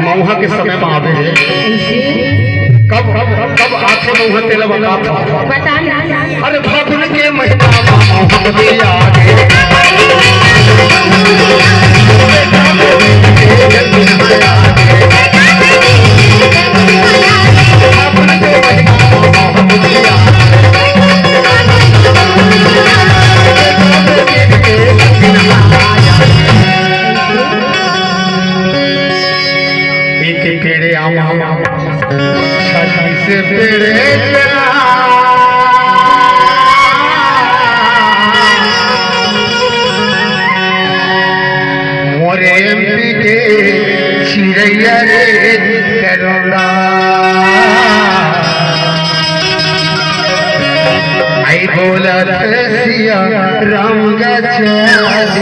महुआ के समय में आवे है कब कब आखे महुआ तेल बता अरे फागुन के महीना महुआ के आगे पेड़े आवा छाती से पेड़े मोरे एमपी के चिड़ैया रे करोड़ा आई बोला रसिया राम गचा